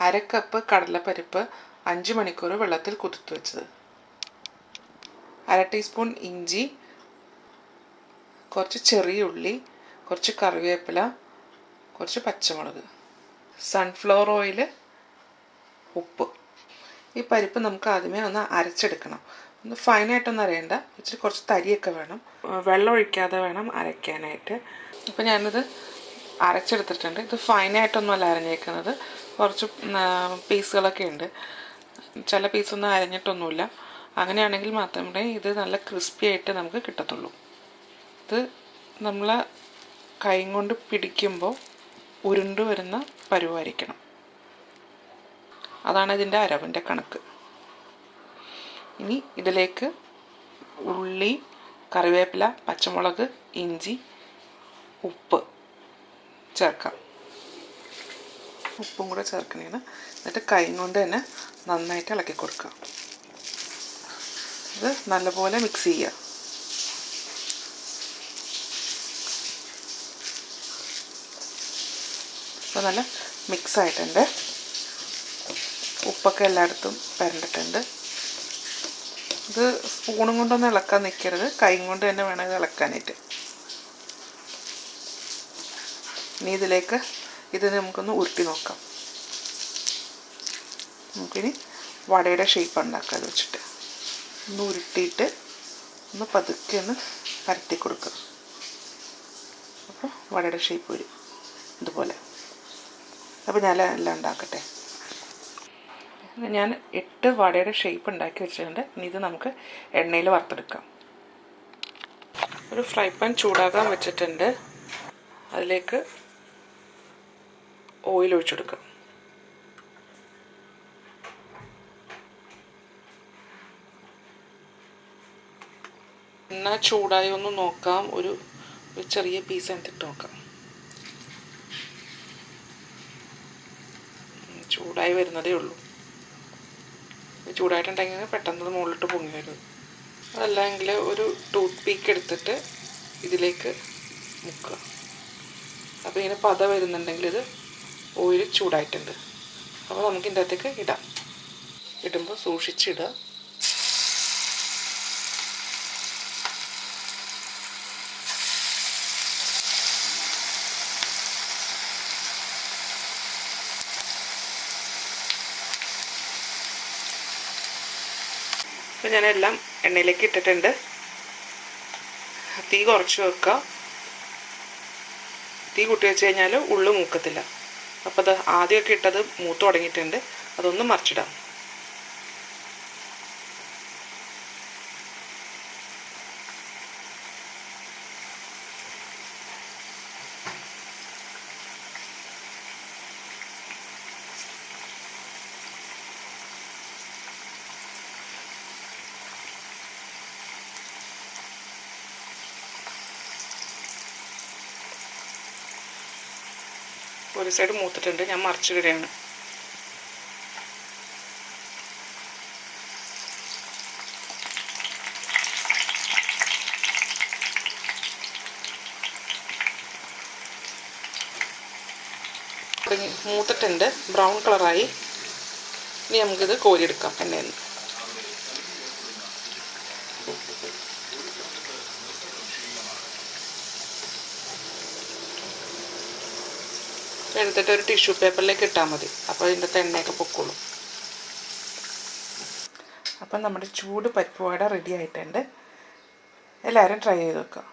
1/2 cup കടലപ്പരിപ്പ് 5 മണിക്കൂർ വെള്ളത്തിൽ കുതിർത്ത് വെച്ചത്, 1/2 ടീസ്പൂൺ ഇഞ്ചി, കുറച്ച് ചെറിയ ഉള്ളി, കുറച്ച് കറിവേപ്പില, കുറച്ച് പച്ചമുളക്, സൺഫ്ലവർ ഓയിൽ, ഉപ്പ്. ഈ പരിപ്പ് നമുക്ക് ആദ്യമേ ഒന്ന് അരച്ചെടുക്കണം. ഒന്ന് ഫൈനായിട്ടൊന്നും അരയണ്ട, ഇച്ചിരി കുറച്ച് തരിയൊക്കെ വേണം. വെള്ളം ഒഴിക്കാതെ വേണം അരയ്ക്കാനായിട്ട്. അപ്പോൾ ഞാനിത് അരച്ചെടുത്തിട്ടുണ്ട്. ഇത് ഫൈനായിട്ടൊന്നുമല്ല അരഞ്ഞേക്കുന്നത്, കുറച്ച് പീസുകളൊക്കെ ഉണ്ട്. ചില പീസൊന്നും അരഞ്ഞിട്ടൊന്നുമില്ല. അങ്ങനെയാണെങ്കിൽ മാത്രമേ ഇത് നല്ല ക്രിസ്പി ആയിട്ട് നമുക്ക് കിട്ടത്തുള്ളൂ. ഇത് നമ്മൾ കൈ കൊണ്ട് പിടിക്കുമ്പോൾ ഉരുണ്ടു വരുന്ന പരുവായിരിക്കണം. അതാണ് ഇതിൻ്റെ അരവിൻ്റെ കണക്ക്. ഇനി ഇതിലേക്ക് ഉള്ളി, കറിവേപ്പില, പച്ചമുളക്, ഇഞ്ചി, ഉപ്പ് ചേർക്കാം. ഉപ്പും കൂടെ ചേർക്കണേന്ന്. എന്നിട്ട് കൈ കൊണ്ട് തന്നെ നന്നായിട്ട് ഇളക്കി കൊടുക്കാം. ഇത് നല്ലപോലെ മിക്സ് ചെയ്യുക. ഇപ്പോൾ നല്ല മിക്സ് ആയിട്ടുണ്ട്. ഉപ്പൊക്കെ എല്ലായിടത്തും പരണ്ടിട്ടുണ്ട്. ഇത് സ്പൂണും കൊണ്ടൊന്നും ഇളക്കാൻ നിൽക്കരുത്, കൈ കൊണ്ട് തന്നെ വേണം ഇത് ഇളക്കാനായിട്ട്. ഇനി ഇതിലേക്ക് ഇത് നമുക്കൊന്ന് ഉരുട്ടി നോക്കാം. നമുക്കിനി വടയുടെ ഷേപ്പ് ഉണ്ടാക്കാം. അത് വെച്ചിട്ട് ഒന്ന് ഉരുട്ടിയിട്ട് ഒന്ന് പതുക്കെ ഒന്ന് പരത്തി കൊടുക്കുക. അപ്പോൾ വടയുടെ ഷേപ്പ് വരും ഇതുപോലെ. അപ്പോൾ ഞാൻ എല്ലാം ഉണ്ടാക്കട്ടെ. ഞാൻ 8 വടയുടെ ഷേപ്പ് ഉണ്ടാക്കി വെച്ചിട്ടുണ്ട്. ഇനി ഇത് നമുക്ക് എണ്ണയിൽ വറുത്തെടുക്കാം. ഒരു ഫ്രൈ പാൻ ചൂടാക്കാൻ വെച്ചിട്ടുണ്ട്. അതിലേക്ക് ഓയിൽ ഒഴിച്ചെടുക്കാം. എണ്ണ ചൂടായി ഒന്ന് നോക്കാം. ഒരു ചെറിയ പീസ് എടുത്തിട്ട് നോക്കാം. ചൂടായി വരുന്നതേ ഉള്ളൂ. ചൂടായിട്ടുണ്ടെങ്കിൽ പെട്ടെന്ന് മുകളിലിട്ട് പൊങ്ങി വരും. അതല്ലെങ്കിൽ ഒരു ടൂത്ത് പീക്ക് എടുത്തിട്ട് ഇതിലേക്ക് മുക്കുക. അപ്പോൾ ഇങ്ങനെ പത വരുന്നുണ്ടെങ്കിൽ ഇത് ഓയിൽ ചൂടായിട്ടുണ്ട്. അപ്പോൾ നമുക്ക് ഇതിൻ്റെ അകത്തേക്ക് ഇടാം. ഇടുമ്പോൾ സൂക്ഷിച്ചിടുക. അപ്പോൾ ഞാനെല്ലാം എണ്ണയിലേക്ക് ഇട്ടിട്ടുണ്ട്. തീ കുറച്ച് വെക്കുക. തീ കൂട്ടി വെച്ച് കഴിഞ്ഞാൽ ഉള്ളു മൂക്കത്തില്ല. അപ്പോൾ അത് ആദ്യമൊക്കെ ഇട്ടത് മൂത്ത് തുടങ്ങിയിട്ടുണ്ട്. അതൊന്ന് മറിച്ചിടാം. ഒരു സൈഡ് മൂത്തിട്ടുണ്ട്, ഞാൻ മറിച്ചിടുകയാണ്. മൂത്തിട്ടുണ്ട്, ബ്രൗൺ കളറായി. ഇനി നമുക്കിത് കോരിയെടുക്കാം എണ്ണയിൽ നിന്ന്. എടുത്തിട്ട് ഒരു ടിഷ്യൂ പേപ്പറിലേക്ക് ഇട്ടാൽ മതി. അപ്പോൾ അതിൻ്റെ എണ്ണയൊക്കെ പൊക്കോളും. അപ്പം നമ്മുടെ ചൂട് പരിപ്പ് വട റെഡി ആയിട്ടുണ്ട്. എല്ലാവരും ട്രൈ ചെയ്ത് നോക്കുക.